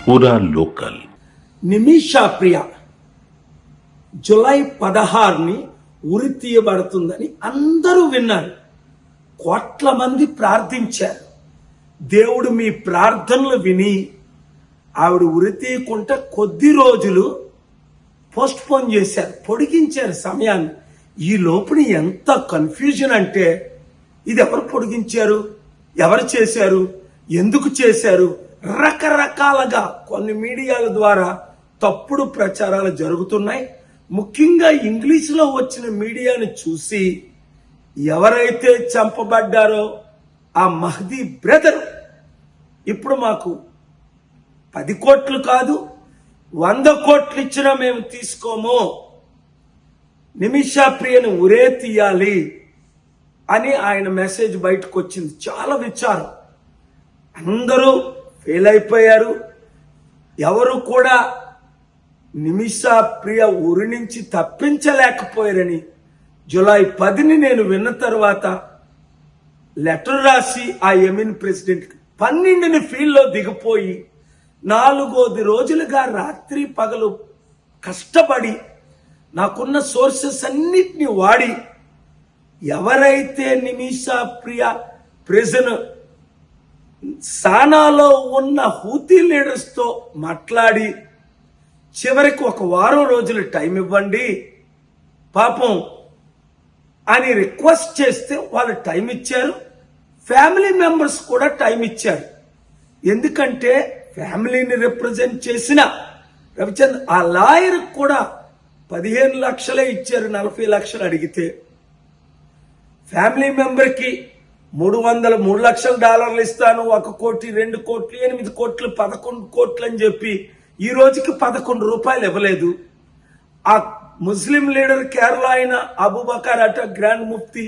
పూరా లోకల్. నిమిషా ప్రియ జూలై 16ని ఉరి తీయబడుతుందని అందరూ విన్నారు. కోట్ల మంది ప్రార్థించారు. దేవుడు మీ ప్రార్థనలు విని ఆవిడ ఉరి తీయకుండా కొద్ది రోజులు పోస్ట్ పోన్ చేశారు, పొడిగించారు సమయాన్ని. ఈ లోపుని ఎంత కన్ఫ్యూజన్ అంటే ఇది ఎవరు పొడిగించారు, ఎవరు చేశారు, ఎందుకు చేశారు, రకరకాలుగా కొన్ని మీడియాల ద్వారా తప్పుడు ప్రచారాలు జరుగుతున్నాయి. ముఖ్యంగా ఇంగ్లీష్లో వచ్చిన మీడియాను చూసి ఎవరైతే చంపబడ్డారో ఆ మహదీ బ్రదర్ ఇప్పుడు మాకు 10 కోట్లు కాదు 100 కోట్లు ఇచ్చినా మేము తీసుకోము, నిమిషా ప్రియను ఉరే తీయాలి అని ఆయన మెసేజ్ బయటకు వచ్చింది. చాలా విచారం. అందరూ ఫెయిల్ అయిపోయారు. ఎవరు కూడా నిమిషా ప్రియ ఉరి నుంచి తప్పించలేకపోయారని జూలై 10ని నేను విన్న తర్వాత లెటర్ రాసి ఆ యెమెన్ ప్రెసిడెంట్కి 12ని ఫీల్డ్లో దిగిపోయి 4 రోజులుగా రాత్రి పగలు కష్టపడి నాకున్న సోర్సెస్ అన్నిటినీ వాడి ఎవరైతే నిమిషా ప్రియ ప్రిజన్ సానాలో ఉన్న హూతీ లీడర్స్తో మాట్లాడి చివరికి 1 వారం రోజులు టైం ఇవ్వండి పాపం అని రిక్వెస్ట్ చేస్తే వాళ్ళు టైం ఇచ్చారు. ఫ్యామిలీ మెంబర్స్ కూడా టైం ఇచ్చారు. ఎందుకంటే ఫ్యామిలీని రిప్రజెంట్ చేసిన రవిచంద్ర ఆ లాయర్ కూడా 15 లక్షలే ఇచ్చారు. 40 లక్షలు అడిగితే ఫ్యామిలీ మెంబర్కి $3 లక్షల డాలర్లు ఇస్తాను, 1 కోటి 2 కోట్లు 8 కోట్లు 11 కోట్లు అని చెప్పి ఈ రోజుకి 11 రూపాయలు ఇవ్వలేదు. ఆ ముస్లిం లీడర్ కేరళ ఆయన అబూబకర్ అట గ్రాండ్ ముఫ్తీ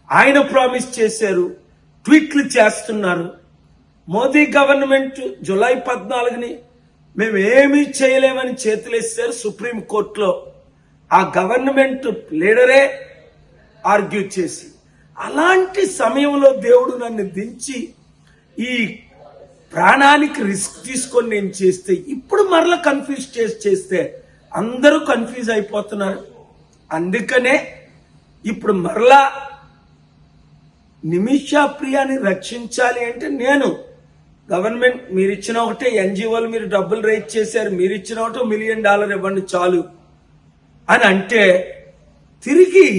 ఆయన ప్రామిస్ చేశారు, ట్వీట్లు చేస్తున్నారు. మోదీ గవర్నమెంట్ జూలై 14ని మేము ఏమీ చేయలేమని చేతులేస్తారు సుప్రీం కోర్టులో. ఆ గవర్నమెంట్ లీడరే ఆర్గ్యూ చేసి అలాంటి సమయంలో దేవుడు నన్ను దించి ఈ ప్రాణానికి రిస్క్ తీసుకొని నేను చేస్తే ఇప్పుడు మరలా కన్ఫ్యూజ్ చేస్తే అందరూ కన్ఫ్యూజ్ అయిపోతున్నారు. అందుకనే ఇప్పుడు మరలా నిమిషా ప్రియాని రక్షించాలి అంటే నేను గవర్నమెంట్ మీరు ఇచ్చిన ఒకటే, ఎన్జిఓలు మీరు డబ్బులు రైజ్ చేశారు, మీరు ఇచ్చిన ఒకటే $1 మిలియన్ ఇవ్వండి చాలు అని అంటే తిరిగి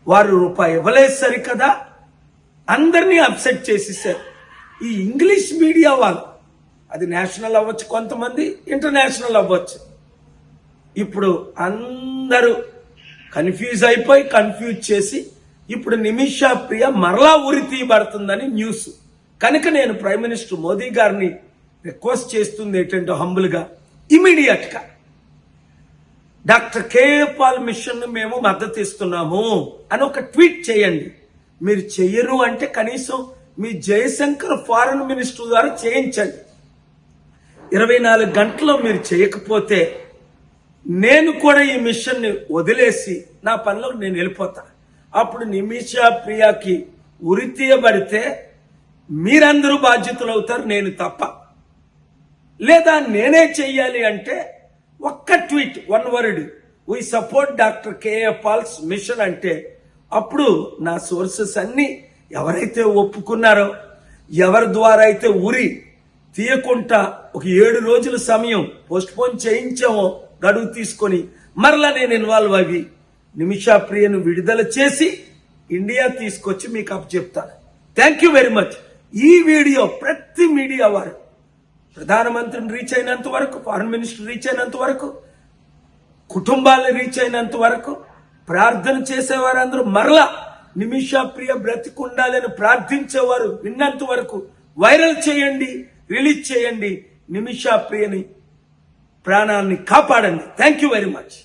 వారు రూపాయి ఇవ్వలేదు సరికదా, అందరినీ అప్సెట్ చేసేసారు. ఈ ఇంగ్లీష్ మీడియా వాళ్ళు, అది నేషనల్ అవ్వచ్చు, కొంతమంది ఇంటర్నేషనల్ అవ్వచ్చు, ఇప్పుడు అందరూ కన్ఫ్యూజ్ చేసి ఇప్పుడు నిమిషా ప్రియ మరలా ఉరి తీయబడుతుందని న్యూస్. కనుక నేను ప్రైమ్ మినిస్టర్ మోదీ గారిని రిక్వెస్ట్ చేస్తుంది ఏంటంటే హంబుల్గా ఇమీడియట్ గా డాక్టర్ కేఏ పాల్ మిషన్ మేము మద్దతు ఇస్తున్నాము అని ఒక ట్వీట్ చేయండి. మీరు చెయ్యరు అంటే కనీసం మీ జయశంకర్ ఫారెన్ మినిస్టర్ ద్వారా చేయించండి. 24 గంటల్లో మీరు చేయకపోతే నేను కూడా ఈ మిషన్ని వదిలేసి నా పనిలోకి నేను వెళ్ళిపోతా. అప్పుడు నిమిషా ప్రియాకి ఉరి తీయబడితే మీరందరూ బాధ్యతలు అవుతారు, నేను తప్ప. లేదా నేనే చెయ్యాలి అంటే ఒక్క tweet, 1 word, we support doctor K A Paul's mission అంటే అప్పుడు నా సోర్సెస్ అన్ని ఎవరైతే ఒప్పుకున్నారో, ఎవరి ద్వారా అయితే ఉరి తీయకుండా ఒక 7 రోజుల సమయం పోస్ట్ పోన్ చేయించామో గడువు తీసుకొని మరలా నేను ఇన్వాల్వ్ అవి నిమిషా ప్రియను విడుదల చేసి ఇండియా తీసుకొచ్చి మీకు అప్పచెప్తాను. Thank you very much. ఈ వీడియో ప్రతి మీడియా వారు ప్రధానమంత్రిని రీచ్ అయినంత వరకు, ఫారెన్ మినిస్టర్ రీచ్ అయినంత వరకు, కుటుంబాలను రీచ్ అయినంత వరకు, ప్రార్థన చేసేవారందరూ మరలా నిమిషా ప్రియ బ్రతికుండాలని ప్రార్థించేవారు విన్నంత వరకు వైరల్ చేయండి, రిలీజ్ చేయండి. నిమిషా ప్రియని ప్రాణాన్ని కాపాడండి. Thank you very much.